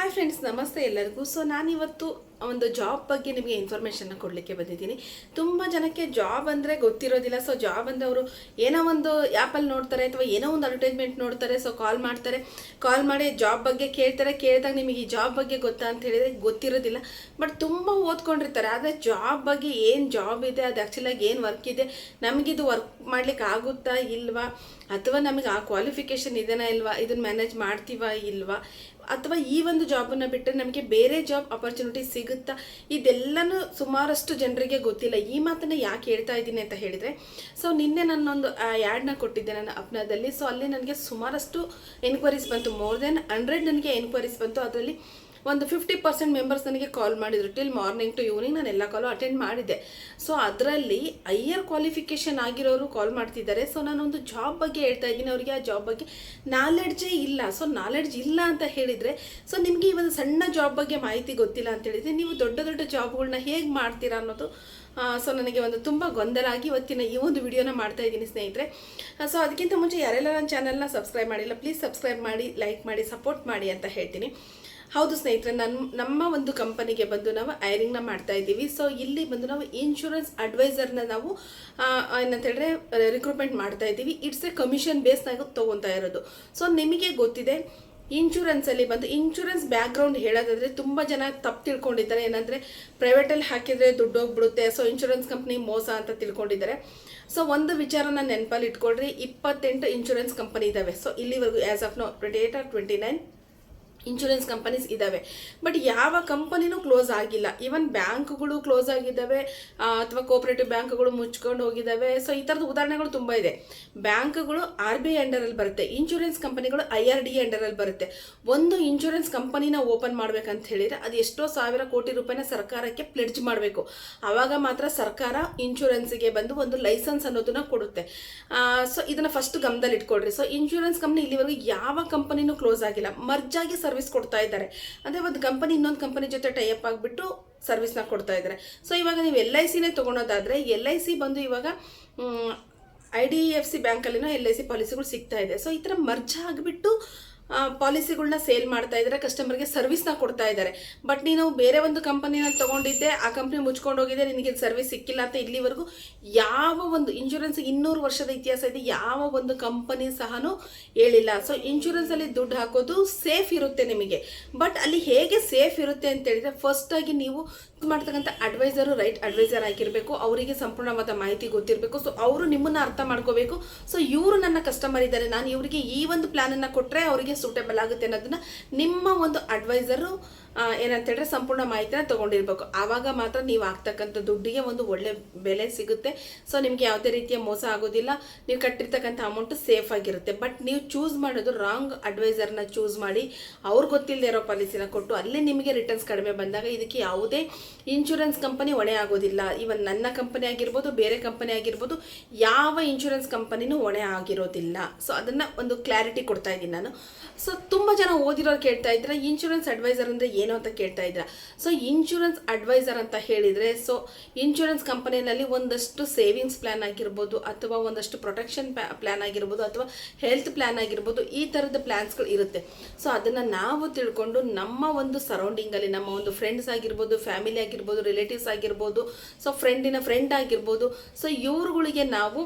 Hi friends, ನಮಸ್ತೆ ಎಲ್ಲರಿಗೂ. So ನಾನಿವತ್ತು ಒಂದು ಜಾಬ್ ಬಗ್ಗೆ ನಿಮಗೆ ಇನ್ಫಾರ್ಮೇಷನ್ನ ಕೊಡಲಿಕ್ಕೆ ಬಂದಿದ್ದೀನಿ. ತುಂಬ ಜನಕ್ಕೆ ಜಾಬ್ ಅಂದರೆ ಗೊತ್ತಿರೋದಿಲ್ಲ. ಸೊ ಜಾಬ್ ಅಂದರೆ ಅವರು ಏನೋ ಒಂದು ಆ್ಯಪಲ್ಲಿ ನೋಡ್ತಾರೆ ಅಥವಾ ಏನೋ ಒಂದು ಅಡ್ವರ್ಟೈಸ್ಮೆಂಟ್ ನೋಡ್ತಾರೆ. ಸೊ ಕಾಲ್ ಮಾಡ್ತಾರೆ, ಕಾಲ್ ಮಾಡಿ ಜಾಬ್ ಬಗ್ಗೆ ಕೇಳಿದಾಗ ನಿಮಗೆ ಈ ಜಾಬ್ ಬಗ್ಗೆ ಗೊತ್ತಾ ಅಂತ ಹೇಳಿದರೆ ಗೊತ್ತಿರೋದಿಲ್ಲ. ಬಟ್ ತುಂಬ ಓದ್ಕೊಂಡಿರ್ತಾರೆ. ಆದರೆ ಜಾಬ್ ಬಗ್ಗೆ ಏನು ಜಾಬ್ ಇದೆ, ಅದು ಆ್ಯಕ್ಚುಲಾಗಿ ಏನು ವರ್ಕ್ ಇದೆ, ನಮಗಿದು ವರ್ಕ್ ಮಾಡಲಿಕ್ಕೆ ಆಗುತ್ತಾ ಇಲ್ವಾ, ಅಥವಾ ನಮಗೆ ಆ ಕ್ವಾಲಿಫಿಕೇಷನ್ ಇದೆನಾ ಇಲ್ವಾ, ಇದನ್ನು ಮ್ಯಾನೇಜ್ ಮಾಡ್ತೀವಾ ಇಲ್ವಾ, ಅಥವಾ ಈ ಒಂದು ಜಾಬನ್ನು ಬಿಟ್ಟರೆ ನಮಗೆ ಬೇರೆ ಜಾಬ್ ಅಪರ್ಚುನಿಟಿ ಸಿಗುತ್ತಾ, ಇದೆಲ್ಲನೂ ಸುಮಾರಷ್ಟು ಜನರಿಗೆ ಗೊತ್ತಿಲ್ಲ. ಈ ಮಾತನ್ನು ಯಾಕೆ ಹೇಳ್ತಾ ಇದ್ದೀನಿ ಅಂತ ಹೇಳಿದರೆ, ಸೊ ನಿನ್ನೆ ನಾನೊಂದು ಆ್ಯಡ್ನ ಕೊಟ್ಟಿದ್ದೆ ನನ್ನ ಅಪ್ನಾದಲ್ಲಿ. ಸೊ ಅಲ್ಲಿ ನನಗೆ ಸುಮಾರಷ್ಟು ಎನ್ಕ್ವೈರೀಸ್ ಬಂತು, ಮೋರ್ ದೆನ್ 100 ನನಗೆ ಎನ್ಕ್ವೈರೀಸ್ ಬಂತು. ಅದರಲ್ಲಿ ಒಂದು 50% ಮೆಂಬರ್ಸ್ ನನಗೆ ಕಾಲ್ ಮಾಡಿದರು. ಟಿಲ್ ಮಾರ್ನಿಂಗ್ ಟು ಈವ್ನಿಂಗ್ ನಾನು ಎಲ್ಲ ಕಾಲು ಅಟೆಂಡ್ ಮಾಡಿದ್ದೆ. ಸೊ ಅದರಲ್ಲಿ ಹೈಯರ್ ಕ್ವಾಲಿಫಿಕೇಷನ್ ಆಗಿರೋರು ಕಾಲ್ ಮಾಡ್ತಿದ್ದಾರೆ. ಸೊ ನಾನೊಂದು ಜಾಬ್ ಬಗ್ಗೆ ಹೇಳ್ತಾ ಇದ್ದೀನಿ, ಅವರಿಗೆ ಆ ಜಾಬ್ ಬಗ್ಗೆ ನಾಲೆಡ್ಜೇ ಇಲ್ಲ. ಸೊ ನಾಲೆಡ್ಜ್ ಇಲ್ಲ ಅಂತ ಹೇಳಿದರೆ, ಸೊ ನಿಮಗೆ ಈ ಒಂದು ಸಣ್ಣ ಜಾಬ್ ಬಗ್ಗೆ ಮಾಹಿತಿ ಗೊತ್ತಿಲ್ಲ ಅಂತ ಹೇಳಿದರೆ ನೀವು ದೊಡ್ಡ ದೊಡ್ಡ ಜಾಬ್ಗಳನ್ನ ಹೇಗೆ ಮಾಡ್ತೀರಾ ಅನ್ನೋದು ಸೊ ನನಗೆ ಒಂದು ತುಂಬ ಗೊಂದಲ ಆಗಿ ಇವತ್ತಿನ ಈ ಒಂದು ವಿಡಿಯೋನ ಮಾಡ್ತಾ ಇದ್ದೀನಿ ಸ್ನೇಹಿತರೆ. ಸೊ ಅದಕ್ಕಿಂತ ಮುಂಚೆ ಯಾರೆಲ್ಲ ನನ್ನ ಚಾನಲ್ನ ಸಬ್ಸ್ಕ್ರೈಬ್ ಮಾಡಿಲ್ಲ, ಪ್ಲೀಸ್ ಸಬ್ಸ್ಕ್ರೈಬ್ ಮಾಡಿ, ಲೈಕ್ ಮಾಡಿ, ಸಪೋರ್ಟ್ ಮಾಡಿ ಅಂತ ಹೇಳ್ತೀನಿ. ಹೌದು ಸ್ನೇಹಿತರೆ, ನಮ್ಮ ಒಂದು ಕಂಪನಿಗೆ ಬಂದು ನಾವು ಹೈರಿಂಗ್ನ ಮಾಡ್ತಾ ಇದ್ದೀವಿ. ಸೊ ಇಲ್ಲಿ ಬಂದು ನಾವು ಇನ್ಶೂರೆನ್ಸ್ ಅಡ್ವೈಸರ್ನ ನಾವು ಏನಂತ ಹೇಳಿದ್ರೆ ರಿಕ್ರೂಟ್ಮೆಂಟ್ ಮಾಡ್ತಾ ಇದ್ದೀವಿ. ಇಟ್ಸ್ ಎ ಕಮಿಷನ್ ಬೇಸ್ನಾಗ ತೊಗೊತಾ ಇರೋದು. ಸೊ ನಿಮಗೆ ಗೊತ್ತಿದೆ, ಇನ್ಶೂರೆನ್ಸಲ್ಲಿ ಬಂದು ಇನ್ಶೂರೆನ್ಸ್ ಬ್ಯಾಕ್ಗ್ರೌಂಡ್ ಹೇಳೋದಾದರೆ ತುಂಬ ಜನ ತಪ್ಪು ತಿಳ್ಕೊಂಡಿದ್ದಾರೆ. ಏನಂದರೆ ಪ್ರೈವೇಟಲ್ಲಿ ಹಾಕಿದರೆ ದುಡ್ಡು ಹೋಗ್ಬಿಡುತ್ತೆ, ಸೊ ಇನ್ಶೂರೆನ್ಸ್ ಕಂಪ್ನಿ ಮೋಸ ಅಂತ ತಿಳ್ಕೊಂಡಿದ್ದಾರೆ. ಸೊ ಒಂದು ವಿಚಾರನ ನೆನಪಲ್ಲಿ ಇಟ್ಕೊಳ್ರಿ, 28 ಇನ್ಶೂರೆನ್ಸ್ ಕಂಪನಿ ಇದ್ದಾವೆ. ಸೊ ಇಲ್ಲಿವರೆಗೂ as of now 28 or 29 insurance companies ಇದ್ದಾವೆ. ಬಟ್ ಯಾವ ಕಂಪನಿನೂ ಕ್ಲೋಸ್ ಆಗಿಲ್ಲ. ಈವನ್ ಬ್ಯಾಂಕ್ಗಳು ಕ್ಲೋಸ್ ಆಗಿದ್ದಾವೆ, ಅಥವಾ ಕೋಆಪರೇಟಿವ್ ಬ್ಯಾಂಕ್ಗಳು ಮುಚ್ಕೊಂಡು ಹೋಗಿದ್ದಾವೆ. ಸೊ ಈ ಥರದ ಉದಾಹರಣೆಗಳು ತುಂಬ ಇದೆ. ಬ್ಯಾಂಕ್ಗಳು RBI ಅಂಡರಲ್ಲಿ ಬರುತ್ತೆ, ಇನ್ಶೂರೆನ್ಸ್ ಕಂಪನಿಗಳು IRDA ಅಂಡರಲ್ಲಿ ಬರುತ್ತೆ. ಒಂದು ಇನ್ಶೂರೆನ್ಸ್ ಕಂಪನಿನ ಓಪನ್ ಮಾಡ್ಬೇಕಂತ ಹೇಳಿದರೆ ಅದು ಎಷ್ಟೋ ಸಾವಿರ ಕೋಟಿ ರೂಪಾಯಿನ ಸರ್ಕಾರಕ್ಕೆ ಪ್ಲೆಡ್ಜ್ ಮಾಡಬೇಕು. ಆವಾಗ ಮಾತ್ರ ಸರ್ಕಾರ ಇನ್ಶೂರೆನ್ಸಿಗೆ ಬಂದು ಒಂದು ಲೈಸೆನ್ಸ್ ಅನ್ನೋದನ್ನ ಕೊಡುತ್ತೆ. ಸೊ ಇದನ್ನು ಫಸ್ಟ್ ಗಮನದಲ್ಲಿ ಇಟ್ಕೊಳ್ರಿ. ಸೊ ಇನ್ಶೂರೆನ್ಸ್ ಕಂಪನಿ ಇಲ್ಲಿವರೆಗೂ ಯಾವ ಕಂಪನಿನೂ ಕ್ಲೋಸ್ ಆಗಿಲ್ಲ, ಮರ್ಜ್ ಆಗಿ ಸರ್ವಿಸ್ ಕೊಡ್ತಾ ಇದ್ದಾರೆ. ಅಂದರೆ ಒಂದು ಕಂಪನಿ ಇನ್ನೊಂದು ಕಂಪನಿ ಜೊತೆ ಟೈಅಪ್ ಆಗಿಬಿಟ್ಟು ಸರ್ವಿಸ್ನ ಕೊಡ್ತಾ ಇದ್ದಾರೆ. ಸೊ ಇವಾಗ ನೀವು LICನೇ ತೊಗೊಳೋದಾದರೆ, LIC ಬಂದು ಇವಾಗ IDFC ಬ್ಯಾಂಕಲ್ಲಿನೋ LIC ಪಾಲಿಸಿಗಳು ಸಿಗ್ತಾ ಇದೆ. ಸೊ ಈ ಥರ ಮರ್ಜ್ ಆಗಿಬಿಟ್ಟು ಪಾಲಿಸಿಗಳನ್ನ ಸೇಲ್ ಮಾಡ್ತಾ ಇದ್ದಾರೆ, ಕಸ್ಟಮರ್ಗೆ ಸರ್ವಿಸ್ನ ಕೊಡ್ತಾ ಇದ್ದಾರೆ. ಬಟ್ ನೀನು ಬೇರೆ ಒಂದು ಕಂಪನಿನ ತೊಗೊಂಡಿದ್ದೆ, ಆ ಕಂಪ್ನಿ ಮುಚ್ಕೊಂಡು ಹೋಗಿದೆ, ನಿನಗೆ ಸರ್ವಿಸ್ ಸಿಕ್ಕಿಲ್ಲ ಅಂತ ಇಲ್ಲಿವರೆಗೂ ಯಾವ ಒಂದು ಇನ್ಶೂರೆನ್ಸ್ 200 ವರ್ಷದ ಇತಿಹಾಸ ಇದೆ, ಯಾವ ಒಂದು ಕಂಪನಿ ಸಹನೂ ಹೇಳಿಲ್ಲ. ಸೊ ಇನ್ಶೂರೆನ್ಸಲ್ಲಿ ದುಡ್ಡು ಹಾಕೋದು ಸೇಫ್ ಇರುತ್ತೆ ನಿಮಗೆ. ಬಟ್ ಅಲ್ಲಿ ಹೇಗೆ ಸೇಫ್ ಇರುತ್ತೆ ಅಂತ ಹೇಳಿದರೆ, ಫಸ್ಟಾಗಿ ನೀವು ಮಾಡ್ತಕ್ಕಂಥ ಅಡ್ವೈಸರು ರೈಟ್ ಅಡ್ವೈಸರ್ ಆಗಿರಬೇಕು, ಅವರಿಗೆ ಸಂಪೂರ್ಣವಾದ ಮಾಹಿತಿ ಗೊತ್ತಿರಬೇಕು. ಸೊ ಅವರು ನಿಮ್ಮನ್ನು ಅರ್ಥ ಮಾಡ್ಕೋಬೇಕು. ಸೊ ಇವರು ನನ್ನ ಕಸ್ಟಮರ್ ಇದ್ದಾರೆ, ನಾನು ಇವರಿಗೆ ಈ ಒಂದು ಪ್ಲ್ಯಾನನ್ನು ಕೊಟ್ಟರೆ ಅವರಿಗೆ ಸೂಟೇಬಲ್ ಆಗುತ್ತೆ ಅನ್ನೋದನ್ನ ನಿಮ್ಮ ಒಂದು ಅಡ್ವೈಸರು ಏನಂತ ಹೇಳಿದ್ರೆ ಸಂಪೂರ್ಣ ಮಾಹಿತಿನ ತೊಗೊಂಡಿರ್ಬೇಕು. ಆವಾಗ ಮಾತ್ರ ನೀವು ಆಗ್ತಕ್ಕಂಥ ದುಡ್ಡಿಗೆ ಒಂದು ಒಳ್ಳೆ ಬೆಲೆ ಸಿಗುತ್ತೆ. ಸೊ ನಿಮಗೆ ಯಾವುದೇ ರೀತಿಯ ಮೋಸ ಆಗೋದಿಲ್ಲ, ನೀವು ಕಟ್ಟಿರ್ತಕ್ಕಂಥ ಅಮೌಂಟ್ ಸೇಫ್ ಆಗಿರುತ್ತೆ. ಬಟ್ ನೀವು ಚೂಸ್ ಮಾಡೋದು ರಾಂಗ್ ಅಡ್ವೈಸರ್ನ ಚೂಸ್ ಮಾಡಿ ಅವ್ರು ಗೊತ್ತಿಲ್ಲದೆ ಇರೋ ಪಾಲಿಸಿನ ಕೊಟ್ಟು ಅಲ್ಲಿ ನಿಮಗೆ ರಿಟರ್ನ್ಸ್ ಕಡಿಮೆ ಬಂದಾಗ ಇದಕ್ಕೆ ಯಾವುದೇ ಇನ್ಶೂರೆನ್ಸ್ ಕಂಪನಿ ಹೊಣೆ ಆಗೋದಿಲ್ಲ. ಇವನ್ ನನ್ನ ಕಂಪನಿ ಆಗಿರ್ಬೋದು, ಬೇರೆ ಕಂಪನಿ ಆಗಿರ್ಬೋದು, ಯಾವ ಇನ್ಶೂರೆನ್ಸ್ ಕಂಪನಿನೂ ಹೊಣೆ ಆಗಿರೋದಿಲ್ಲ. ಸೊ ಅದನ್ನು ಒಂದು ಕ್ಲಾರಿಟಿ ಕೊಡ್ತಾ ಇದ್ದೀನಿ ನಾನು. ಸೊ ತುಂಬ ಜನ ಓದಿರೋರು ಕೇಳ್ತಾ ಇದ್ರೆ ಇನ್ಶೂರೆನ್ಸ್ ಅಡ್ವೈಸರ್ ಅಂದರೆ ಏನು ಅಂತ ಕೇಳ್ತಾ ಇದ್ರ. ಸೊ ಇನ್ಶೂರೆನ್ಸ್ ಅಡ್ವೈಸರ್ ಅಂತ ಹೇಳಿದರೆ, ಸೊ ಇನ್ಶೂರೆನ್ಸ್ ಕಂಪನಿನಲ್ಲಿ ಒಂದಷ್ಟು ಸೇವಿಂಗ್ಸ್ ಪ್ಲ್ಯಾನ್ ಆಗಿರ್ಬೋದು, ಅಥವಾ ಒಂದಷ್ಟು ಪ್ರೊಟೆಕ್ಷನ್ ಪ್ಲ್ಯಾನ್ ಆಗಿರ್ಬೋದು, ಅಥವಾ ಹೆಲ್ತ್ ಪ್ಲ್ಯಾನ್ ಆಗಿರ್ಬೋದು, ಈ ಥರದ ಪ್ಲ್ಯಾನ್ಸ್ಗಳು ಇರುತ್ತೆ. ಸೊ ಅದನ್ನು ನಾವು ತಿಳ್ಕೊಂಡು ನಮ್ಮ ಒಂದು ಸರೌಂಡಿಂಗಲ್ಲಿ ನಮ್ಮ ಒಂದು ಫ್ರೆಂಡ್ಸ್ ಆಗಿರ್ಬೋದು, ಫ್ಯಾಮಿಲಿ ಆಗಿರ್ಬೋದು, ರಿಲೇಟಿವ್ಸ್ ಆಗಿರ್ಬೋದು, ಸೊ ಫ್ರೆಂಡಿನ ಫ್ರೆಂಡ್ ಆಗಿರ್ಬೋದು, ಸೊ ಇವ್ರುಗಳಿಗೆ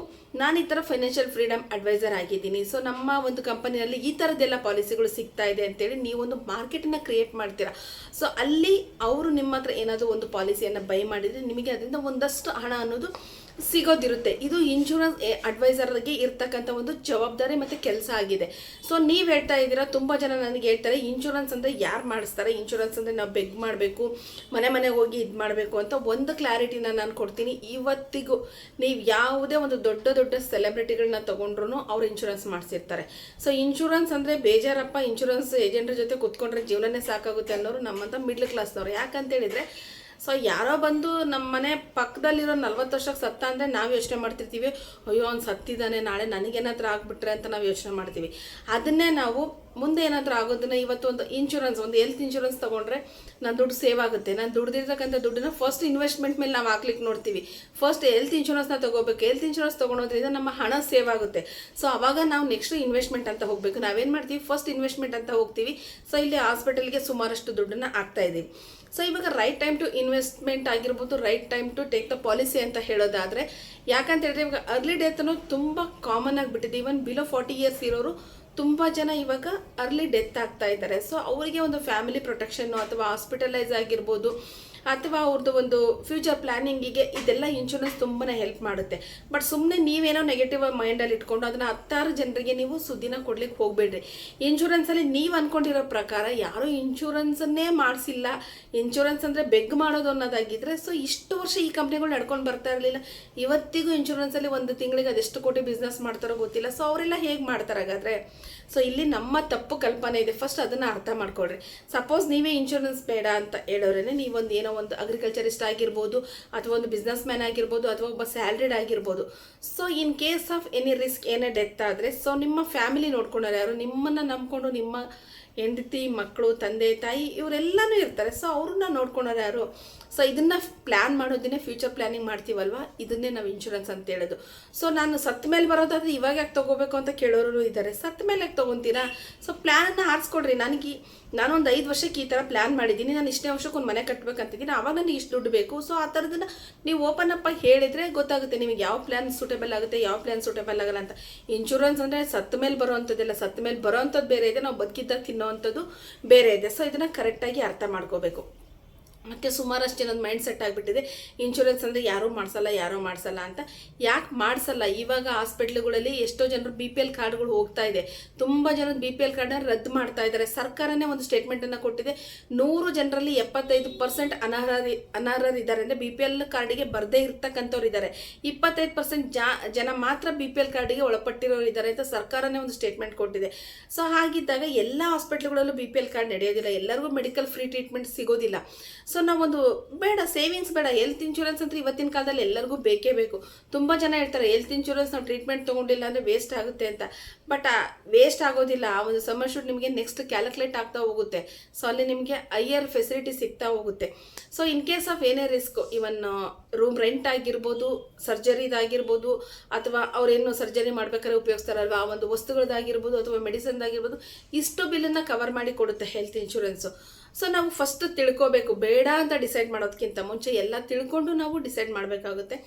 ನಾನು ಈ ಥರ ಫೈನಾನ್ಷಿಯಲ್ ಫ್ರೀಡಮ್ ಅಡ್ವೈಸರ್ ಆಗಿದ್ದೀನಿ, ಸೊ ನಮ್ಮ ಒಂದು ಕಂಪನಿಯಲ್ಲಿ ಈ ಥರದ್ದೆಲ್ಲ ಪಾಲಿಸಿಗಳು ಸಿಗ್ತಾ ಇದೆ ಅಂತೇಳಿ ನೀವೊಂದು ಮಾರ್ಕೆಟನ್ನು ಕ್ರಿಯೇಟ್ ಮಾಡ್ತೀರಾ. ಸೊ ಅಲ್ಲಿ ಅವರು ನಿಮ್ಮ ಹತ್ರ ಏನಾದರೂ ಒಂದು ಪಾಲಿಸಿಯನ್ನು ಬೈ ಮಾಡಿದರೆ ನಿಮಗೆ ಅದರಿಂದ ಒಂದಷ್ಟು ಹಣ ಅನ್ನೋದು ಸಿಗೋದಿರುತ್ತೆ. ಇದು ಇನ್ಶೂರೆನ್ಸ್ ಅಡ್ವೈಸರ್ಗೆ ಇರ್ತಕ್ಕಂಥ ಒಂದು ಜವಾಬ್ದಾರಿ ಮತ್ತು ಕೆಲಸ ಆಗಿದೆ. ಸೊ ನೀವು ಹೇಳ್ತಾ ಇದ್ದೀರಾ, ತುಂಬ ಜನ ನನಗೆ ಹೇಳ್ತಾರೆ ಇನ್ಶೂರೆನ್ಸ್ ಅಂದರೆ ಯಾರು ಮಾಡಿಸ್ತಾರೆ, ಇನ್ಶೂರೆನ್ಸ್ ಅಂದರೆ ನಾವು ಬೆಗ್ ಮಾಡಬೇಕು, ಮನೆಗೆ ಹೋಗಿ ಇದು ಮಾಡಬೇಕು ಅಂತ. ಒಂದು ಕ್ಲಾರಿಟಿನ ನಾನು ಕೊಡ್ತೀನಿ. ಇವತ್ತಿಗೂ ನೀವು ಯಾವುದೇ ಒಂದು ದೊಡ್ಡ ದೊಡ್ಡ ಸೆಲೆಬ್ರಿಟಿಗಳನ್ನ ತೊಗೊಂಡ್ರು ಅವ್ರು ಇನ್ಶೂರೆನ್ಸ್ ಮಾಡಿಸಿರ್ತಾರೆ. ಸೊ ಇನ್ಶೂರೆನ್ಸ್ ಅಂದರೆ ಬೇಜಾರಪ್ಪ, ಇನ್ಶೂರೆನ್ಸ್ ಏಜೆಂಟ್ರ ಜೊತೆ ಕೂತ್ಕೊಂಡ್ರೆ ಜೀವನನೇ ಸಾಕಾಗುತ್ತೆ ಅನ್ನೋರು ನಮ್ಮಂಥ ಮಿಡ್ಲ್ ಕ್ಲಾಸ್ನವ್ರು. ಯಾಕಂತೇಳಿದರೆ, ಸೊ ಯಾರೋ ಬಂದು ನಮ್ಮ ಮನೆ ಪಕ್ಕದಲ್ಲಿರೋ 40 ವರ್ಷಕ್ಕೆ ಸತ್ತ ಅಂದರೆ ನಾವು ಯೋಚನೆ ಮಾಡ್ತಿರ್ತೀವಿ, ಅಯ್ಯೋ ಅವ್ನು ಸತ್ತಿದ್ದಾನೆ, ನಾಳೆ ನನಗೇನಾದ್ರೂ ಆಗಿಬಿಟ್ರೆ ಅಂತ ನಾವು ಯೋಚನೆ ಮಾಡ್ತೀವಿ. ಅದನ್ನೇ ನಾವು ಮುಂದೆ ಏನಾದರೂ ಆಗೋದನ್ನ ಇವತ್ತು ಒಂದು ಇನ್ಶೂರೆನ್ಸ್, ಒಂದು ಹೆಲ್ತ್ ಇನ್ಶೂರೆನ್ಸ್ ತೊಗೊಂಡ್ರೆ ನಾನು ದುಡ್ಡು ಸೇವ್ ಆಗುತ್ತೆ. ನಾನು ದುಡ್ದಿರ್ತಕ್ಕಂಥ ದುಡ್ಡನ್ನ ಫಸ್ಟ್ ಇನ್ವೆಸ್ಟ್ಮೆಂಟ್ ಮೇಲೆ ನಾವು ಹಾಕ್ಲಿಕ್ಕೆ ನೋಡ್ತೀವಿ. ಫಸ್ಟ್ ಹೆಲ್ತ್ ಇನ್ಶೂರೆನ್ಸ್ನ ತೊಗೋಬೇಕು. ಹೆಲ್ತ್ ಇನ್ಶೂರೆನ್ಸ್ ತೊಗೊಳೋದ್ರಿಂದ ನಮ್ಮ ಹಣ ಸೇವ್ ಆಗುತ್ತೆ. ಸೊ ಅವಾಗ ನಾವು ನೆಕ್ಸ್ಟ್ ಇನ್ವೆಸ್ಟ್ಮೆಂಟ್ ಅಂತ ಹೋಗಬೇಕು. ನಾವೇನು ಮಾಡ್ತೀವಿ, ಫಸ್ಟ್ ಇನ್ವೆಸ್ಟ್ಮೆಂಟ್ ಅಂತ ಹೋಗ್ತೀವಿ. ಸೊ ಇಲ್ಲಿ ಹಾಸ್ಪಿಟಲ್ಗೆ ಸುಮಾರಷ್ಟು ದುಡ್ಡನ್ನು ಹಾಕ್ತಾ ಇದ್ದೀವಿ. ಸೊ ಇವಾಗ ರೈಟ್ ಟೈಮ್ ಟು ಇನ್ವೆಸ್ಟ್ಮೆಂಟ್ ಆಗಿರ್ಬೋದು, right time to take the policy ಅಂತ ಹೇಳೋದಾದರೆ, ಯಾಕಂತ ಹೇಳಿದ್ರೆ ಇವಾಗ ಅರ್ಲಿ ಡೆತ್ ಅನ್ನೋದು ತುಂಬ ಕಾಮನ್ ಆಗಿಬಿಟ್ಟಿದೆ. ಈವನ್ ಬಿಲೋ 40 ಇಯರ್ಸ್ ಇರೋರು ತುಂಬ ಜನ ಇವಾಗ ಅರ್ಲಿ ಡೆತ್ ಆಗ್ತಾ ಇದ್ದಾರೆ. ಸೊ ಅವರಿಗೆ ಒಂದು ಫ್ಯಾಮಿಲಿ ಪ್ರೊಟೆಕ್ಷನ್ನು ಅಥವಾ ಹಾಸ್ಪಿಟಲೈಸ್ ಆಗಿರ್ಬೋದು ಅಥವಾ ಅವ್ರದ್ದು ಒಂದು ಫ್ಯೂಚರ್ ಪ್ಲ್ಯಾನಿಂಗಿಗೆ ಇದೆಲ್ಲ ಇನ್ಶೂರೆನ್ಸ್ ತುಂಬಾ ಹೆಲ್ಪ್ ಮಾಡುತ್ತೆ. ಬಟ್ ಸುಮ್ಮನೆ ನೀವೇನೋ ನೆಗೆಟಿವ್ ಮೈಂಡಲ್ಲಿ ಇಟ್ಕೊಂಡು ಅದನ್ನು 10 ಜನರಿಗೆ ನೀವು ಸುದ್ದಿನ ಕೊಡ್ಲಿಕ್ಕೆ ಹೋಗಬೇಡ್ರಿ. ಇನ್ಶೂರೆನ್ಸಲ್ಲಿ ನೀವು ಅಂದ್ಕೊಂಡಿರೋ ಪ್ರಕಾರ ಯಾರೂ ಇನ್ಶೂರೆನ್ಸನ್ನೇ ಮಾಡಿಸಿಲ್ಲ, ಇನ್ಶೂರೆನ್ಸ್ ಅಂದರೆ ಬೆಗ್ ಮಾಡೋದು ಅನ್ನೋದಾಗಿದ್ದರೆ, ಸೊ ಇಷ್ಟು ವರ್ಷ ಈ ಕಂಪ್ನಿಗಳು ನಡ್ಕೊಂಡು ಬರ್ತಾ ಇರಲಿಲ್ಲ. ಇವತ್ತಿಗೂ ಇನ್ಶೂರೆನ್ಸಲ್ಲಿ ಒಂದು ತಿಂಗಳಿಗೆ ಅದೆಷ್ಟು ಕೋಟಿ ಬಿಸ್ನೆಸ್ ಮಾಡ್ತಾರೋ ಗೊತ್ತಿಲ್ಲ. ಸೊ ಅವರೆಲ್ಲ ಹೇಗೆ ಮಾಡ್ತಾರೆ ಹಾಗಾದರೆ? ಸೊ ಇಲ್ಲಿ ನಮ್ಮ ತಪ್ಪು ಕಲ್ಪನೆ ಇದೆ. ಫಸ್ಟ್ ಅದನ್ನು ಅರ್ಥ ಮಾಡ್ಕೊಳ್ರಿ. ಸಪೋಸ್ ನೀವೇ ಇನ್ಶೂರೆನ್ಸ್ ಬೇಡ ಅಂತ ಹೇಳೋರೇನೆ, ನೀವೊಂದು ಏನೋ ಒಂದು ಅಗ್ರಿಕಲ್ಚರಿಸ್ಟ್ ಆಗಿರ್ಬೋದು, ಅಥವಾ ಒಂದು ಬಿಸ್ನೆಸ್ ಮ್ಯಾನ್ ಆಗಿರ್ಬೋದು, ಅಥವಾ ಒಬ್ಬ ಸ್ಯಾಲ್ರಿಡ್ ಆಗಿರ್ಬೋದು. So in case of any risk, ಏನೇ ಡೆತ್ ಆದರೆ, ಸೊ ನಿಮ್ಮ ಫ್ಯಾಮಿಲಿ ನೋಡ್ಕೊಂಡಾರೆ ಯಾರು, ನಿಮ್ಮನ್ನು ನಂಬ್ಕೊಂಡು ನಿಮ್ಮ ಹೆಂಡತಿ, ಮಕ್ಕಳು, ತಂದೆ ತಾಯಿ ಇವರೆಲ್ಲನೂ ಇರ್ತಾರೆ. ಸೊ ಅವ್ರನ್ನ ನೋಡ್ಕೊಳೋರು ಯಾರು? ಸೊ ಇದನ್ನು ಪ್ಲ್ಯಾನ್ ಮಾಡೋದನ್ನೇ ಫ್ಯೂಚರ್ ಪ್ಲ್ಯಾನಿಂಗ್ ಮಾಡ್ತೀವಲ್ವ, ಇದನ್ನೇ ನಾವು ಇನ್ಶೂರೆನ್ಸ್ ಅಂತ ಹೇಳೋದು. ಸೊ ನಾನು ಸತ್ತ ಮೇಲೆ ಬರೋದಾದ್ರೆ ಇವಾಗ ಯಾಕೆ ತೊಗೋಬೇಕು ಅಂತ ಕೇಳೋರು ಇದ್ದಾರೆ. ಸತ್ತ ಮೇಲೆ ಯಾಕೆ ತೊಗೊತೀರಾ? ಸೊ ಪ್ಲ್ಯಾನನ್ನು ಆರಿಸ್ಕೊಡ್ರಿ. ನಾನೊಂದು 5 ವರ್ಷಕ್ಕೆ ಈ ಥರ ಪ್ಲ್ಯಾನ್ ಮಾಡಿದ್ದೀನಿ, ನಾನು ಇಷ್ಟೇ ವರ್ಷಕ್ಕೆ ಒಂದು ಮನೆ ಕಟ್ಟಬೇಕಂತಿದ್ದೀನಿ, ಆವಾಗ ನನಗೆ ಇಷ್ಟು ದುಡ್ಡು ಬೇಕು. ಸೊ ಆ ಥರದನ್ನು ನೀವು ಓಪನ್ ಅಪ್ ಹೇಳಿದರೆ ಗೊತ್ತಾಗುತ್ತೆ ನಿಮಗೆ ಯಾವ ಪ್ಲ್ಯಾನ್ ಸೂಟೇಬಲ್ ಆಗುತ್ತೆ, ಯಾವ ಪ್ಲ್ಯಾನ್ ಸೂಟೇಬಲ್ ಆಗಲ್ಲ ಅಂತ. ಇನ್ಶೂರೆನ್ಸ್ ಅಂದರೆ ಸತ್ತ ಮೇಲೆ ಬರೋವಂಥದ್ದೆಲ್ಲ, ಸತ್ತ ಮೇಲೆ ಬರೋವಂಥದ್ದು ಬೇರೆ ಇದೆ, ನಾವು ಬದುಕಿದ್ದಾಗ ತಿನ್ನೋವಂಥದ್ದು ಬೇರೆ ಇದೆ. ಸೊ ಇದನ್ನು ಕರೆಕ್ಟಾಗಿ ಅರ್ಥ ಮಾಡ್ಕೋಬೇಕು. ಮತ್ತು ಸುಮಾರಷ್ಟು ಜನದ ಮೈಂಡ್ ಸೆಟ್ ಆಗಿಬಿಟ್ಟಿದೆ, ಇನ್ಶೂರೆನ್ಸ್ ಅಂದರೆ ಯಾರೂ ಮಾಡಿಸಲ್ಲ ಅಂತ. ಯಾಕೆ ಮಾಡಿಸಲ್ಲ? ಇವಾಗ ಹಾಸ್ಪಿಟ್ಲುಗಳಲ್ಲಿ ಎಷ್ಟೋ ಜನರು BPL ಕಾರ್ಡ್ಗಳು ಹೋಗ್ತಾ ಇದೆ. ತುಂಬ ಜನದ BPL ಕಾರ್ಡನ್ನ ರದ್ದು ಮಾಡ್ತಾ ಇದ್ದಾರೆ. ಸರ್ಕಾರನೇ ಒಂದು ಸ್ಟೇಟ್ಮೆಂಟನ್ನು ಕೊಟ್ಟಿದೆ, 100 ಜನರಲ್ಲಿ 75% ಅನರ್ಹರಿದ್ದಾರೆ. ಅಂದರೆ BPL ಕಾರ್ಡಿಗೆ ಬರದೇ ಇರ್ತಕ್ಕಂಥವ್ರು ಇದ್ದಾರೆ. 25% ಜನ ಮಾತ್ರ BPL ಕಾರ್ಡಿಗೆ ಒಳಪಟ್ಟಿರೋರು ಇದ್ದಾರೆ ಅಂತ ಸರ್ಕಾರನೇ ಒಂದು ಸ್ಟೇಟ್ಮೆಂಟ್ ಕೊಟ್ಟಿದೆ. ಸೊ ಹಾಗಿದ್ದಾಗ ಎಲ್ಲ ಹಾಸ್ಪಿಟ್ಲುಗಳಲ್ಲೂ BPL ಕಾರ್ಡ್ ನಡೆಯೋದಿಲ್ಲ, ಎಲ್ಲರಿಗೂ ಮೆಡಿಕಲ್ ಫ್ರೀ ಟ್ರೀಟ್ಮೆಂಟ್ ಸಿಗೋದಿಲ್ಲ. ಸೊ ನಾವೊಂದು ಬೇಡ, ಸೇವಿಂಗ್ಸ್ ಬೇಡ, ಹೆಲ್ತ್ ಇನ್ಶೂರೆನ್ಸ್ ಅಂತ ಇವತ್ತಿನ ಕಾಲದಲ್ಲಿ ಎಲ್ಲರಿಗೂ ಬೇಕೇ ಬೇಕು. ತುಂಬ ಜನ ಹೇಳ್ತಾರೆ ಹೆಲ್ತ್ ಇನ್ಶೂರೆನ್ಸ್ ನಾವು ಟ್ರೀಟ್ಮೆಂಟ್ ತೊಗೊಂಡಿಲ್ಲ ಅಂದರೆ ವೇಸ್ಟ್ ಆಗುತ್ತೆ ಅಂತ. ಬಟ್ ವೇಸ್ಟ್ ಆಗೋದಿಲ್ಲ. ಆ ಒಂದು ಸಮ್ ಅಶ್ಯೂರ್ಡ್ ನಿಮಗೆ ನೆಕ್ಸ್ಟ್ ಕ್ಯಾಲ್ಕುಲೇಟ್ ಆಗ್ತಾ ಹೋಗುತ್ತೆ. ಸೊ ಅಲ್ಲಿ ನಿಮಗೆ ಹೈಯರ್ ಫೆಸಿಲಿಟಿ ಸಿಗ್ತಾ ಹೋಗುತ್ತೆ. ಸೊ ಇನ್ ಕೇಸ್ ಆಫ್ ಏನೇ ರಿಸ್ಕ್, ಇವನ್ ರೂಮ್ ರೆಂಟ್ ಆಗಿರ್ಬೋದು, ಸರ್ಜರಿದಾಗಿರ್ಬೋದು, ಅಥವಾ ಅವ್ರೇನು ಸರ್ಜರಿ ಮಾಡ್ಬೇಕಾದ್ರೆ ಉಪಯೋಗಿಸ್ತಾರಲ್ವ ಆ ಒಂದು ವಸ್ತುಗಳದ್ದಾಗಿರ್ಬೋದು, ಅಥವಾ ಮೆಡಿಸಿನ್ದಾಗಿರ್ಬೋದು, ಇಷ್ಟು ಬಿಲ್ಲನ್ನು ಕವರ್ ಮಾಡಿ ಕೊಡುತ್ತೆ ಹೆಲ್ತ್ ಇನ್ಶೂರೆನ್ಸು. ಸೊ ನಾವು ಫಸ್ಟ್ ತಿಳ್ಕೋಬೇಕು. ಬೇಡ ಅಂತ ಡಿಸೈಡ್ ಮಾಡೋದಕ್ಕಿಂತ ಮುಂಚೆ ಎಲ್ಲ ತಿಳ್ಕೊಂಡು ನಾವು ಡಿಸೈಡ್ ಮಾಡಬೇಕಾಗುತ್ತೆ.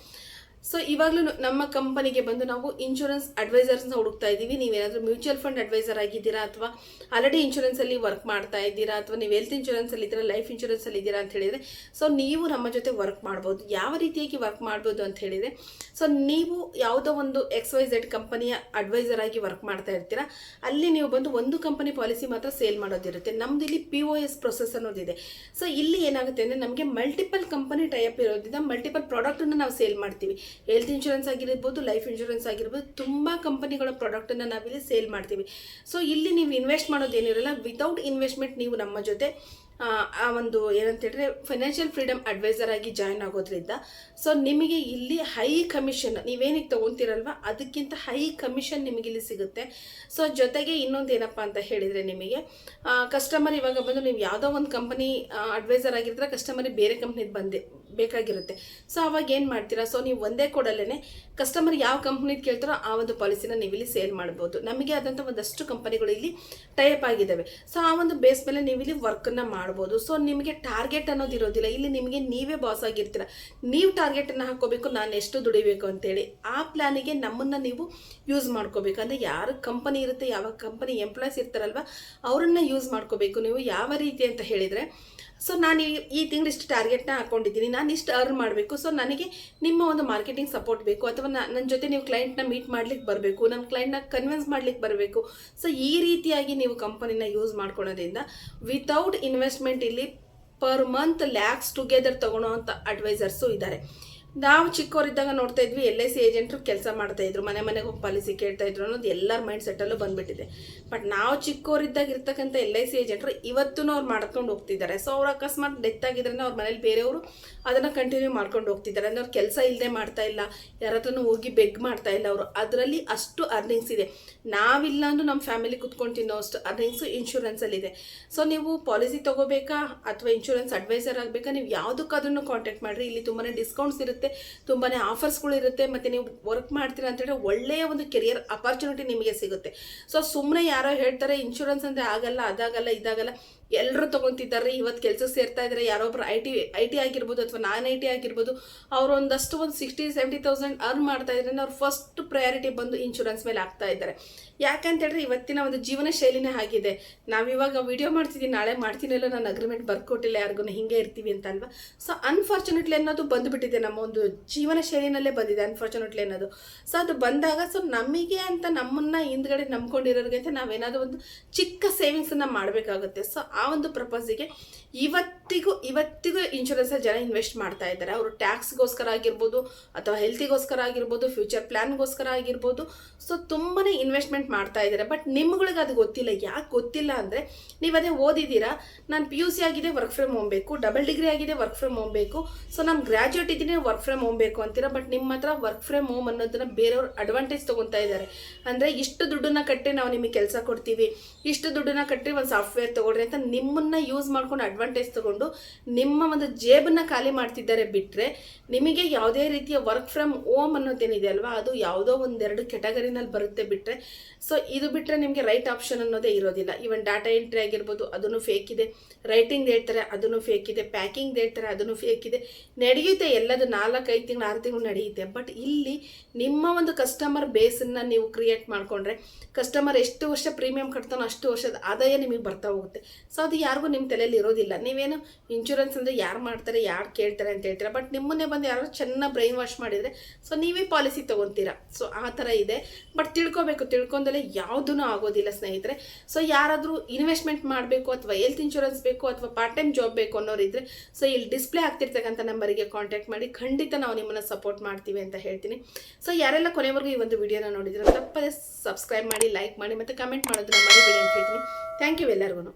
ಸೊ ಇವಾಗಲೂ ನಮ್ಮ ಕಂಪನಿಗೆ ಬಂದು ನಾವು ಇನ್ಶೂರೆನ್ಸ್ ಅಡ್ವೈಸರ್ಸ್ನ ಹುಡುಕ್ತಾ ಇದ್ದೀವಿ. ನೀವೇನಾದರೂ ಮ್ಯೂಚುವಲ್ ಫಂಡ್ ಅಡ್ವೈಸರ್ ಆಗಿದ್ದೀರಾ, ಅಥವಾ ಆಲ್ರೆಡಿ ಇನ್ಶೂರೆನ್ಸಲ್ಲಿ ವರ್ಕ್ ಮಾಡ್ತಾ ಇದ್ದೀರಾ, ಅಥವಾ ನೀವು ಹೆಲ್ತ್ ಇನ್ಶೂರೆನ್ಸಲ್ಲಿ ಇದ್ದೀರಾ, ಲೈಫ್ ಇನ್ಶೂರೆನ್ಸಲ್ಲಿ ಇದ್ದೀರಾ ಅಂತ ಹೇಳಿದರೆ, ಸೊ ನೀವು ನಮ್ಮ ಜೊತೆ ವರ್ಕ್ ಮಾಡ್ಬೋದು. ಯಾವ ರೀತಿಯಾಗಿ ವರ್ಕ್ ಮಾಡ್ಬೋದು ಅಂತ ಹೇಳಿದರೆ, ಸೊ ನೀವು ಯಾವುದೋ ಒಂದು XYZ ಕಂಪನಿಯ ಅಡ್ವೈಸರ್ ಆಗಿ ವರ್ಕ್ ಮಾಡ್ತಾ ಇರ್ತೀರಾ, ಅಲ್ಲಿ ನೀವು ಬಂದು ಒಂದು ಕಂಪನಿ ಪಾಲಿಸಿ ಮಾತ್ರ ಸೇಲ್ ಮಾಡೋದಿರುತ್ತೆ. ನಮ್ದು ಇಲ್ಲಿ POS ಪ್ರೊಸೆಸ್ ಅನ್ನೋದಿದೆ. ಸೊ ಇಲ್ಲಿ ಏನಾಗುತ್ತೆ ಅಂದರೆ, ನಮಗೆ ಮಲ್ಟಿಪಲ್ ಕಂಪನಿ ಟೈಪ್ ಇರೋದ್ರಿಂದ ಮಲ್ಟಿಪಲ್ ಪ್ರಾಡಕ್ಟನ್ನು ನಾವು ಸೇಲ್ ಮಾಡ್ತೀವಿ. ಹೆಲ್ತ್ ಇನ್ಶೂರೆನ್ಸ್ ಆಗಿರ್ಬೋದು, ಲೈಫ್ ಇನ್ಶೂರೆನ್ಸ್ ಆಗಿರ್ಬೋದು, ತುಂಬ ಕಂಪನಿಗಳ ಪ್ರಾಡಕ್ಟನ್ನು ನಾವಿಲ್ಲಿ ಸೇಲ್ ಮಾಡ್ತೀವಿ. ಸೊ ಇಲ್ಲಿ ನೀವು ಇನ್ವೆಸ್ಟ್ ಮಾಡೋದೇನಿರಲ್ಲ, ವಿತೌಟ್ ಇನ್ವೆಸ್ಟ್ಮೆಂಟ್ ನೀವು ನಮ್ಮ ಜೊತೆ ಆ ಒಂದು ಏನಂತ ಹೇಳಿದ್ರೆ ಫೈನಾನ್ಷಿಯಲ್ ಫ್ರೀಡಮ್ ಅಡ್ವೈಸರ್ ಆಗಿ ಜಾಯ್ನ್ ಆಗೋದ್ರಿಂದ, ಸೊ ನಿಮಗೆ ಇಲ್ಲಿ ಹೈ ಕಮಿಷನ್, ನೀವೇನಿಗೆ ತೊಗೊತೀರಲ್ವ ಅದಕ್ಕಿಂತ ಹೈ ಕಮಿಷನ್ ನಿಮಗಿಲ್ಲಿ ಸಿಗುತ್ತೆ. ಸೊ ಜೊತೆಗೆ ಇನ್ನೊಂದು ಏನಪ್ಪ ಅಂತ ಹೇಳಿದರೆ, ನಿಮಗೆ ಕಸ್ಟಮರ್ ಇವಾಗ ಬಂದು ನೀವು ಯಾವುದೋ ಒಂದು ಕಂಪನಿ ಅಡ್ವೈಸರ್ ಆಗಿರ್ತಾರೆ, ಕಸ್ಟಮರಿಗೆ ಬೇರೆ ಕಂಪ್ನಿದು ಬೇಕಾಗಿರುತ್ತೆ. ಸೊ ಅವಾಗ ಏನು ಮಾಡ್ತೀರಾ? ಸೊ ನೀವು ಒಂದೇ ಕೊಡಲ್ಲೇ ಕಸ್ಟಮರ್ ಯಾವ ಕಂಪ್ನಿದು ಕೇಳ್ತಾರೋ ಆ ಒಂದು ಪಾಲಿಸಿನ ನೀವಿಲ್ಲಿ ಸೇಲ್ ಮಾಡ್ಬೋದು. ನಮಗೆ ಆದಂಥ ಒಂದಷ್ಟು ಕಂಪನಿಗಳು ಇಲ್ಲಿ ಟೈಪ್ ಆಗಿದ್ದಾವೆ. ಸೊ ಆ ಒಂದು ಬೇಸ್ ಮೇಲೆ ನೀವಿಲ್ಲಿ ವರ್ಕನ್ನು ಮಾಡ್ಬೋದು. ಸೊ ನಿಮಗೆ ಟಾರ್ಗೆಟ್ ಅನ್ನೋದು ಇರೋದಿಲ್ಲ. ಇಲ್ಲಿ ನಿಮಗೆ ನೀವೇ ಬಾಸ್ ಆಗಿರ್ತೀರ. ನೀವು ಟಾರ್ಗೆಟನ್ನು ಹಾಕ್ಕೋಬೇಕು, ನಾನು ಎಷ್ಟು ದುಡಿಬೇಕು ಅಂತೇಳಿ. ಆ ಪ್ಲ್ಯಾನಿಗೆ ನಮ್ಮನ್ನು ನೀವು ಯೂಸ್ ಮಾಡ್ಕೋಬೇಕು. ಅಂದರೆ ಯಾರು ಕಂಪನಿ ಇರುತ್ತೆ, ಯಾವ ಕಂಪನಿ ಎಂಪ್ಲಾಯ್ಸ್ ಇರ್ತಾರಲ್ವ ಅವರನ್ನು ಯೂಸ್ ಮಾಡ್ಕೋಬೇಕು ನೀವು. ಯಾವ ರೀತಿ ಅಂತ ಹೇಳಿದರೆ, ಸೊ ನಾನು ಈ ತಿಂಗಳು ಇಷ್ಟು ಟಾರ್ಗೆಟ್ನ ಹಾಕ್ಕೊಂಡಿದ್ದೀನಿ, ನಾನು ಇಷ್ಟು ಅರ್ನ್ ಮಾಡಬೇಕು. ಸೊ ನನಗೆ ನಿಮ್ಮ ಒಂದು ಮಾರ್ಕೆಟಿಂಗ್ ಸಪೋರ್ಟ್ ಬೇಕು, ಅಥವಾ ನನ್ನ ಜೊತೆ ನೀವು ಕ್ಲೈಂಟ್ನ ಮೀಟ್ ಮಾಡ್ಲಿಕ್ಕೆ ಬರಬೇಕು, ನನ್ನ ಕ್ಲೈಂಟ್ನ ಕನ್ವಿನ್ಸ್ ಮಾಡ್ಲಿಕ್ಕೆ ಬರಬೇಕು. ಸೊ ಈ ರೀತಿಯಾಗಿ ನೀವು ಕಂಪನಿನ ಯೂಸ್ ಮಾಡ್ಕೊಳ್ಳೋದ್ರಿಂದ ವಿತೌಟ್ ಇನ್ವೆಸ್ಟ್ಮೆಂಟ್ ಇಲ್ಲಿ ಪರ್ ಮಂತ್ ಲ್ಯಾಕ್ಸ್ ಟುಗೆದರ್ ತೊಗೊಳೋ ಅಂಥ ಅಡ್ವೈಸರ್ಸು ಇದ್ದಾರೆ. ನಾವು ಚಿಕ್ಕವರಿದ್ದಾಗ ನೋಡ್ತಾ ಇದ್ವಿ LIC ಏಜೆಂಟ್ರು ಕೆಲಸ ಮಾಡ್ತಾಯಿದ್ರು, ಮನೆಗೆ ಹೋಗಿ ಪಾಲಿಸಿ ಕೇಳ್ತಾಯಿದ್ರು ಅನ್ನೋದು ಎಲ್ಲರ ಮೈಂಡ್ ಸೆಟ್ಟಲ್ಲೂ ಬಂದುಬಿಟ್ಟಿದೆ. ಬಟ್ ನಾವು ಚಿಕ್ಕವರಿದ್ದಾಗ ಇರ್ತಕ್ಕಂಥ LIC ಏಜೆಂಟ್ರು ಇವತ್ತೂ ಅವ್ರು ಮಾಡ್ಕೊಂಡು ಹೋಗ್ತಿದ್ದಾರೆ. ಸೊ ಅವ್ರು ಅಕಸ್ಮಾತ್ ಡೆತ್ ಆಗಿದ್ರೆ ಅವ್ರ ಮನೇಲಿ ಬೇರೆಯವರು ಅದನ್ನು ಕಂಟಿನ್ಯೂ ಮಾಡ್ಕೊಂಡು ಹೋಗ್ತಿದ್ದಾರೆ. ಅಂದರೆ ಅವ್ರು ಕೆಲಸ ಇಲ್ಲದೆ ಮಾಡ್ತಾ ಇಲ್ಲ, ಯಾರ ಹತ್ರನೂ ಹೋಗಿ ಬೆಗ್ ಮಾಡ್ತಾ ಇಲ್ಲ. ಅವರು ಅದರಲ್ಲಿ ಅಷ್ಟು ಅರ್ನಿಂಗ್ಸ್ ಇದೆ. ನಾವಿಲ್ಲ ಅಂದ್ರೂ ನಮ್ಮ ಫ್ಯಾಮಿಲಿ ಕುತ್ಕೊಂಡು ತಿನ್ನೋ ಅಷ್ಟು ಅರ್ನಿಂಗ್ಸು ಇನ್ಶೂರೆನ್ಸಲ್ಲಿದೆ. ಸೊ ನೀವು ಪಾಲಿಸಿ ತೊಗೋಬೇಕಾ ಅಥವಾ ಇನ್ಶೂರೆನ್ಸ್ ಅಡ್ವೈಸರ್ ಆಗಬೇಕಾ, ನೀವು ಯಾವುದಕ್ಕಾದ್ರೂ ಕಾಂಟ್ಯಾಕ್ಟ್ ಮಾಡಿರಿ. ಇಲ್ಲಿ ತುಂಬಾ ಡಿಸ್ಕೌಂಟ್ಸ್ ಇರುತ್ತೆ, ತುಂಬಾ ಆಫರ್ಸ್ಗಳು ಇರುತ್ತೆ. ಮತ್ತು ನೀವು ವರ್ಕ್ ಮಾಡ್ತೀರಾ ಅಂತೇಳಿದ್ರೆ ಒಳ್ಳೆಯ ಒಂದು ಕೆರಿಯರ್ ಅಪರ್ಚುನಿಟಿ ನಿಮಗೆ ಸಿಗುತ್ತೆ. ಸೊ ಸುಮ್ಮನೆ ಯಾರೋ ಹೇಳ್ತಾರೆ ಇನ್ಶೂರೆನ್ಸ್ ಅಂದರೆ ಆಗಲ್ಲ, ಅದಾಗಲ್ಲ, ಇದಾಗಲ್ಲ, ಎಲ್ಲರೂ ತೊಗೊತಿದ್ದಾರೆ. ಇವತ್ತು ಕೆಲಸಕ್ಕೆ ಸೇರ್ತಾ ಇದ್ದಾರೆ, ಯಾರೊಬ್ರು ಐ ಟಿ ಆಗಿರ್ಬೋದು ಅಥವಾ ನಾನ್ IT ಆಗಿರ್ಬೋದು, ಅವರು ಒಂದಷ್ಟು ಒಂದು 60-70,000 ಅರ್ನ್ ಮಾಡ್ತಾ ಇದ್ದಾರೆ. ಅವ್ರು ಫಸ್ಟ್ ಪ್ರಯಾರಿಟಿ ಬಂದು ಇನ್ಶೂರೆನ್ಸ್ ಮೇಲೆ ಆಗ್ತಾ ಇದ್ದಾರೆ. ಯಾಕಂತೇಳಿದ್ರೆ ಇವತ್ತಿನ ಒಂದು ಜೀವನ ಶೈಲಿನೇ ಆಗಿದೆ. ನಾವಿವಾಗ ವಿಡಿಯೋ ಮಾಡ್ತಿದ್ದೀನಿ, ನಾಳೆ ಮಾಡ್ತೀನಲ್ಲ, ನಾನು ಅಗ್ರಿಮೆಂಟ್ ಬರ್ಕೊಟ್ಟಿಲ್ಲ ಯಾರಿಗೂ, ಹಿಂಗೆ ಇರ್ತೀವಿ ಅಂತ ಅಲ್ವಾ. ಸೊ ಅನ್ಫಾರ್ಚುನೇಟ್ಲಿ ಅನ್ನೋದು ಬಂದುಬಿಟ್ಟಿದೆ, ನಮ್ಮ ಒಂದು ಜೀವನ ಶೈಲಿನಲ್ಲೇ ಬಂದಿದೆ ಅನ್ಫಾರ್ಚುನೇಟ್ಲಿ ಅನ್ನೋದು. ಸೊ ಅದು ಬಂದಾಗ ಸೊ ನಮಗೆ ಅಂತ ನಮ್ಮನ್ನು ಹಿಂದ್ಗಡೆ ನಂಬ್ಕೊಂಡಿರೋರಿಗೆ ಅಂತ ನಾವೇನಾದರೂ ಒಂದು ಚಿಕ್ಕ ಸೇವಿಂಗ್ಸನ್ನು ಮಾಡಬೇಕಾಗುತ್ತೆ. ಸೊ ಆ ಒಂದು ಪ್ರಪೋಸಿಗೆ ಇವತ್ತಿಗೂ ಇನ್ಶೂರೆನ್ಸಲ್ಲಿ ಜನ ಇನ್ವೆಸ್ಟ್ ಮಾಡ್ತಾ ಇದ್ದಾರೆ. ಅವರು ಟ್ಯಾಕ್ಸ್ಗೋಸ್ಕರ ಆಗಿರ್ಬೋದು ಅಥವಾ ಹೆಲ್ತಿಗೋಸ್ಕರ ಆಗಿರ್ಬೋದು, ಫ್ಯೂಚರ್ ಪ್ಲ್ಯಾನ್ಗೋಸ್ಕರ ಆಗಿರ್ಬೋದು. ಸೊ ತುಂಬಾ ಇನ್ವೆಸ್ಟ್ಮೆಂಟ್ ಮಾಡ್ತಾ ಇದ್ದಾರೆ. ಬಟ್ ನಿಮ್ಗಳಿಗೆ ಅದು ಗೊತ್ತಿಲ್ಲ. ಯಾಕೆ ಗೊತ್ತಿಲ್ಲ ಅಂದರೆ, ನೀವು ಅದೇ ಓದಿದ್ದೀರಾ, ನಾನು PUC ಆಗಿದೆ, ವರ್ಕ್ ಫ್ರಮ್ ಹೋಮ್ ಬೇಕು, ಡಬಲ್ ಡಿಗ್ರಿ ಆಗಿದೆ, ವರ್ಕ್ ಫ್ರಮ್ ಹೋಮ್ ಬೇಕು, ಸೊ ನಾನು ಗ್ರ್ಯಾಜುಯೇಟ್ ಇದ್ದೀನಿ, ವರ್ಕ್ ಫ್ರಮ್ ಹೋಮ್ ಬೇಕು ಅಂತೀರಾ. ಬಟ್ ನಿಮ್ಮ ಹತ್ರ ವರ್ಕ್ ಫ್ರಮ್ ಹೋಮ್ ಅನ್ನೋದನ್ನ ಬೇರೆಯವ್ರು ಅಡ್ವಾಂಟೇಜ್ ತೊಗೊತಾ ಇದ್ದಾರೆ. ಅಂದರೆ ಇಷ್ಟು ದುಡ್ಡನ್ನ ಕಟ್ಟಿ ನಾವು ನಿಮಗೆ ಕೆಲಸ ಕೊಡ್ತೀವಿ, ಇಷ್ಟು ದುಡ್ಡನ್ನ ಕಟ್ಟಿ ಒಂದು ಸಾಫ್ಟ್ವೇರ್ ತೊಗೊಳ್ರಿ ಅಂತ ನಿಮ್ಮನ್ನು ಯೂಸ್ ಮಾಡ್ಕೊಂಡು ಅಡ್ವಾಂಟೇಜ್ ತೊಗೊಂಡು ನಿಮ್ಮ ಒಂದು ಜೇಬನ್ನು ಖಾಲಿ ಮಾಡ್ತಿದ್ದಾರೆ. ಬಿಟ್ಟರೆ ನಿಮಗೆ ಯಾವುದೇ ರೀತಿಯ ವರ್ಕ್ ಫ್ರಮ್ ಹೋಮ್ ಅನ್ನೋದೇನಿದೆ ಅಲ್ವಾ, ಅದು ಯಾವುದೋ ಒಂದೆರಡು ಕೆಟಗರಿನಲ್ಲಿ ಬರುತ್ತೆ. ಬಿಟ್ಟರೆ ಸೊ ಇದು ಬಿಟ್ಟರೆ ನಿಮಗೆ ರೈಟ್ ಆಪ್ಷನ್ ಅನ್ನೋದೇ ಇರೋದಿಲ್ಲ. ಈವನ್ ಡಾಟಾ ಎಂಟ್ರಿ ಆಗಿರ್ಬೋದು, ಅದನ್ನು ಫೇಕ್ ಇದೆ. ರೈಟಿಂಗ್ ಹೇಳ್ತಾರೆ, ಅದನ್ನು ಫೇಕ್ ಇದೆ. ಪ್ಯಾಕಿಂಗ್ ಹೇಳ್ತಾರೆ, ಅದನ್ನು ಫೇಕ್ ಇದೆ. ನಡೆಯುತ್ತೆ ಎಲ್ಲದು, 4-5 ತಿಂಗಳು 6 ತಿಂಗಳು ನಡೆಯುತ್ತೆ. ಬಟ್ ಇಲ್ಲಿ ನಿಮ್ಮ ಒಂದು ಕಸ್ಟಮರ್ ಬೇಸನ್ನು ನೀವು ಕ್ರಿಯೇಟ್ ಮಾಡಿಕೊಂಡ್ರೆ, ಕಸ್ಟಮರ್ ಎಷ್ಟು ವರ್ಷ ಪ್ರೀಮಿಯಂ ಕಟ್ತಾನೋ ಅಷ್ಟು ವರ್ಷದ ಆದಾಯ ನಿಮಗೆ ಬರ್ತಾ ಹೋಗುತ್ತೆ. ಸೊ ಅದು ಯಾರಿಗೂ ನಿಮ್ಮ ತಲೆಯಲ್ಲಿ ಇರೋದಿಲ್ಲ. ನೀವೇನು ಇನ್ಶೂರೆನ್ಸ್ ಅಂದರೆ ಯಾರು ಮಾಡ್ತಾರೆ, ಯಾರು ಕೇಳ್ತಾರೆ ಅಂತ ಹೇಳ್ತೀರಾ. ಬಟ್ ನಿಮ್ಮನ್ನೇ ಬಂದು ಯಾರು ಚೆನ್ನಾಗಿ ಬ್ರೈನ್ ವಾಶ್ ಮಾಡಿದರೆ ಸೊ ನೀವೇ ಪಾಲಿಸಿ ತೊಗೊತೀರಾ. ಸೊ ಆ ಥರ ಇದೆ. ಬಟ್ ತಿಳ್ಕೊಂಡಲ್ಲೇ ಯಾವುದೂ ಆಗೋದಿಲ್ಲ ಸ್ನೇಹಿತರೆ. ಸೊ ಯಾರಾದರೂ ಇನ್ವೆಸ್ಟ್ಮೆಂಟ್ ಮಾಡಬೇಕು ಅಥವಾ ಹೆಲ್ತ್ ಇನ್ಶೂರೆನ್ಸ್ ಬೇಕು ಅಥವಾ ಪಾರ್ಟ್ ಟೈಮ್ ಜಾಬ್ ಬೇಕು ಅನ್ನೋರಿದ್ರೆ ಸೊ ಇಲ್ಲಿ ಡಿಸ್ಪ್ಲೇ ಆಗ್ತಿರ್ತಕ್ಕಂಥ ನಂಬರಿಗೆ ಕಾಂಟ್ಯಾಕ್ಟ್ ಮಾಡಿ. ಖಂಡಿತ ನಾವು ನಿಮ್ಮನ್ನು ಸಪೋರ್ಟ್ ಮಾಡ್ತೀವಿ ಅಂತ ಹೇಳ್ತೀನಿ. ಸೊ ಯಾರೆಲ್ಲ ಕೊನೆವರೆಗೂ ಈ ಒಂದು ವಿಡಿಯೋನ ನೋಡಿದ್ರೆ ತಪ್ಪದೇ ಸಬ್ಸ್ಕ್ರೈಬ್ ಮಾಡಿ, ಲೈಕ್ ಮಾಡಿ ಮತ್ತು ಕಮೆಂಟ್ ಮಾಡೋದನ್ನ ಮರಿಬೇಡಿ ಅಂತ ಹೇಳ್ತೀನಿ. ಥ್ಯಾಂಕ್ ಯು ಎಲ್ಲರಿಗೂ.